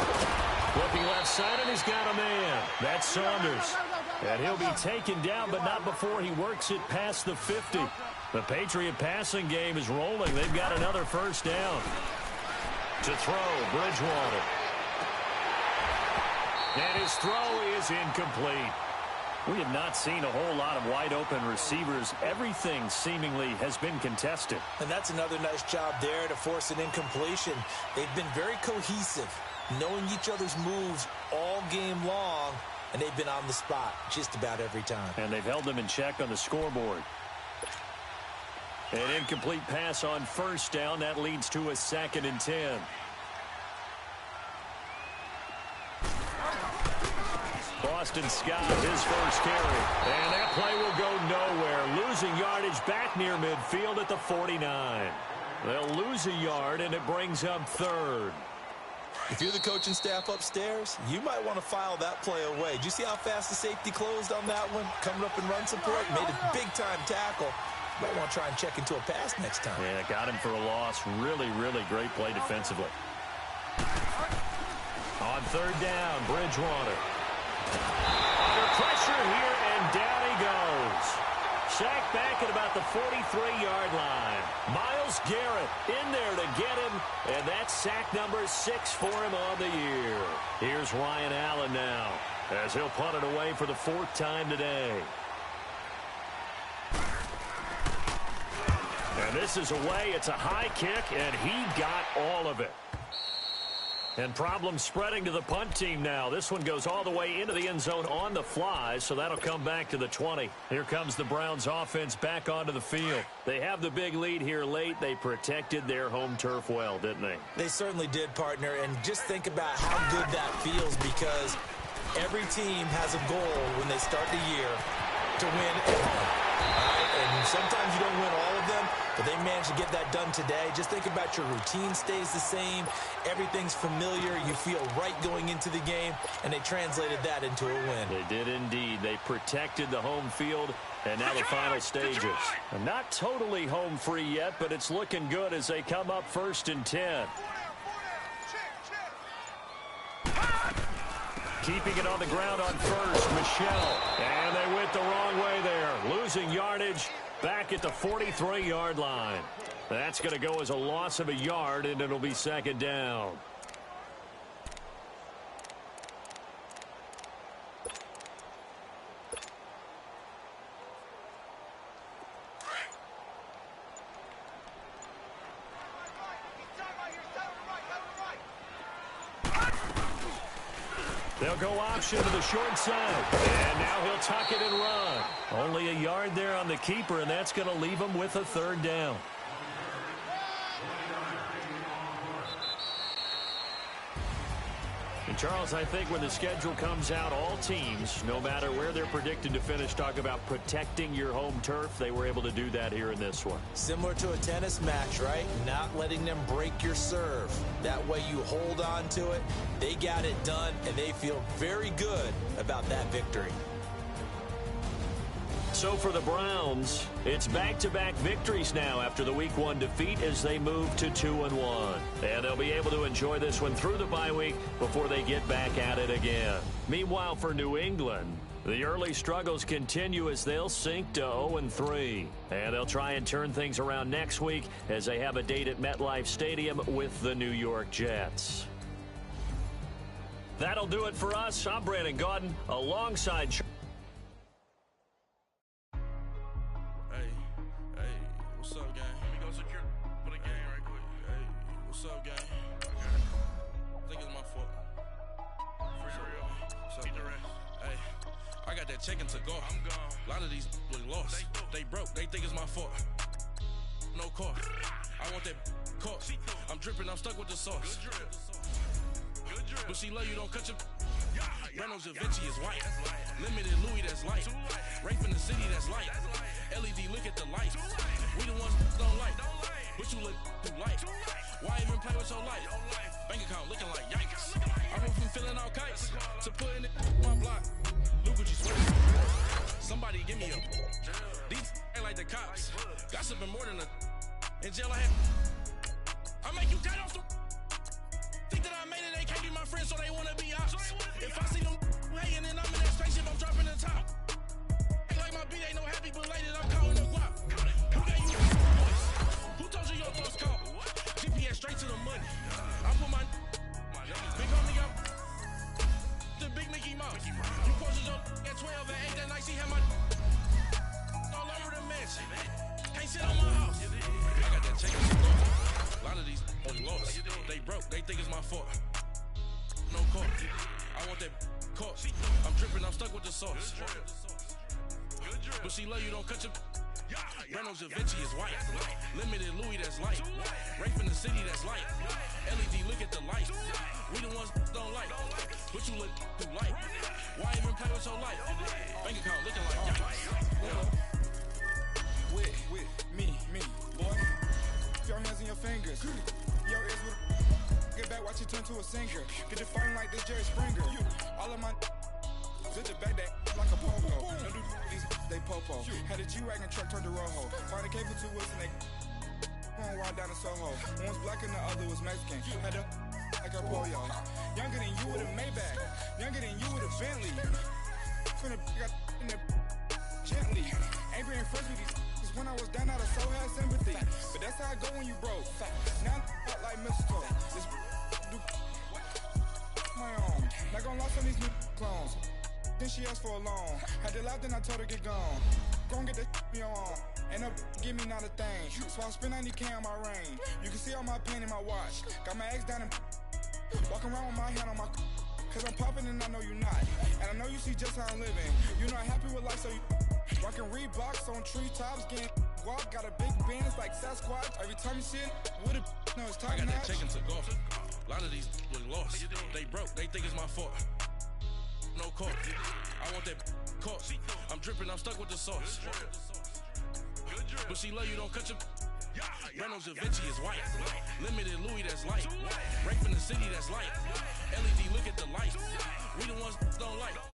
Looking left side, and he's got a man. That's Saunders. And he'll be taken down, but not before he works it past the 50. The Patriot passing game is rolling. They've got another first down. To throw, Bridgewater. And his throw is incomplete. We have not seen a whole lot of wide-open receivers. Everything seemingly has been contested. And that's another nice job there to force an incompletion. They've been very cohesive, knowing each other's moves all game long, and they've been on the spot just about every time. And they've held them in check on the scoreboard. An incomplete pass on 1st down. That leads to a 2nd and 10. Boston Scott, his first carry. And that play will go nowhere. Losing yardage back near midfield at the 49. They'll lose a yard, and it brings up 3rd. If you're the coaching staff upstairs, you might want to file that play away. Did you see how fast the safety closed on that one? Coming up in run support, made a big-time tackle. You might want to try and check into a pass next time. Yeah, got him for a loss. Really, really great play defensively. On 3rd down, Bridgewater. Under pressure here, and down he goes. Sacked back at about the 43-yard line. Myles Garrett in there to get him, and that's sack number 6 for him on the year. Here's Ryan Allen now, as he'll punt it away for the 4th time today. And this is away. It's a high kick, and he got all of it. And problems spreading to the punt team now. This one goes all the way into the end zone on the fly, so that'll come back to the 20. Here comes the Browns offense back onto the field. They have the big lead here late. They protected their home turf well, didn't they? They certainly did, partner. And just think about how good that feels, because every team has a goal when they start the year to win at home. All right? And sometimes you don't win all of them, but they managed to get that done today. Just think about your routine stays the same. Everything's familiar. You feel right going into the game, and they translated that into a win. They did indeed. They protected the home field, and now the final stages. Not totally home free yet, but it's looking good as they come up 1st and 10. Keeping it on the ground on first, Michelle. And they went the wrong way there. Losing yardage back at the 43-yard line. That's going to go as a loss of a yard, and it'll be 2nd down. They'll go option to the short side. And now he'll tuck it and run. Only a yard there on the keeper, and that's going to leave him with a 3rd down. And Charles, I think when the schedule comes out, all teams, no matter where they're predicted to finish, talk about protecting your home turf. They were able to do that here in this one. Similar to a tennis match, right? Not letting them break your serve. That way you hold on to it. They got it done, and they feel very good about that victory. So for the Browns, it's back-to-back victories now after the Week 1 defeat as they move to 2-1. And they'll be able to enjoy this one through the bye week before they get back at it again. Meanwhile, for New England, the early struggles continue as they'll sink to 0-3. And they'll try and turn things around next week as they have a date at MetLife Stadium with the New York Jets. That'll do it for us. I'm Brandon Gaudin alongside... What's up, gang? Let me go secure for the game right quick. Hey, what's up, gang? I think it's my fault. For real. What's up, man? Hey, I got that chicken to go. I'm gone. A lot of these look lost. They broke. They think it's my fault. No cost. I want that caught. I'm dripping. I'm stuck with the sauce. Good drip. Good drip. But she love you, don't cut your... Reynolds Da Vinci is white. Limited Louis, that's light. Rape in the city, that's light. LED, look at the light. We the ones don't like. But you look too light. Why even play with your life? Bank account looking like yikes. I went from filling out kites to putting it on my block. Look what you swear. Somebody give me a... These ain't like the cops. Gossiping more than a... In jail I had... I make you dead off the... Think that I made it, they can't be my friends, so they wanna be ops. If I see them hating and I'm in that spaceship, I'm dropping the top. Ain't like my beat, ain't no happy belated, I'm calling the guap. Who gave you voice? Who told you your thoughts call? GPS straight to the money. I put my big homie up. The big Mickey Mouse. You posted your at 12 and 8 that night, she had my all over the mansion. Can't sit on my house. I got that chicken. A lot of these only lost. They broke, they think it's my fault. No court. I want that caught. I'm dripping, I'm stuck with the sauce. But she love you, don't cut your... Reynolds Da Vinci is white. Limited Louis, that's light. Rape in the city, that's light. LED, look at the light. We the ones don't like. But you look too light. Why even play with your life? Bank account looking like yikes. With me, boy. Your hands in your fingers. Your ears with get back, watch you turn to a singer. Get you fighting like this Jerry Springer. All of my zit the back that like a popo. No do these they popo. Had a G-Wagon truck turned to Rojo. Find a cable 2 wheels and they going wild down in Soho. One was black and the other was Mexican. Had a like a pollo. Younger than you with a Maybach. Younger than you with a Bentley. Finna got in the gently. Ain't being friends with these. When I was down, I so had sympathy. But that's how I go when you broke. Now I'm like mistletoe. This do my own. Not gonna lost on these new clones. Then she asked for a loan. Had to laugh, then I told her get gone. Go and get that me on. Ain't no give me not a thing. So I spend 90K on my ring. You can see all my pain in my watch. Got my ex down and walking around with my hand on my cause I'm popping and I know you not. And I know you see just how I'm living. You not happy with life, so you rockin' Reeboks on treetops, getting guap, got a big band, it's like Sasquatch. Every time you see it, with it, no, it's top I got notch. that chicken to go. A lot of these look lost. They broke, they think it's my fault. No court. I want that caught. I'm dripping, I'm stuck with the sauce. But she love you, don't cut your... Phenom Da Vinci is white. Limited Louis, that's light. Rape in the city, that's light. LED, look at the lights. We the ones that don't like.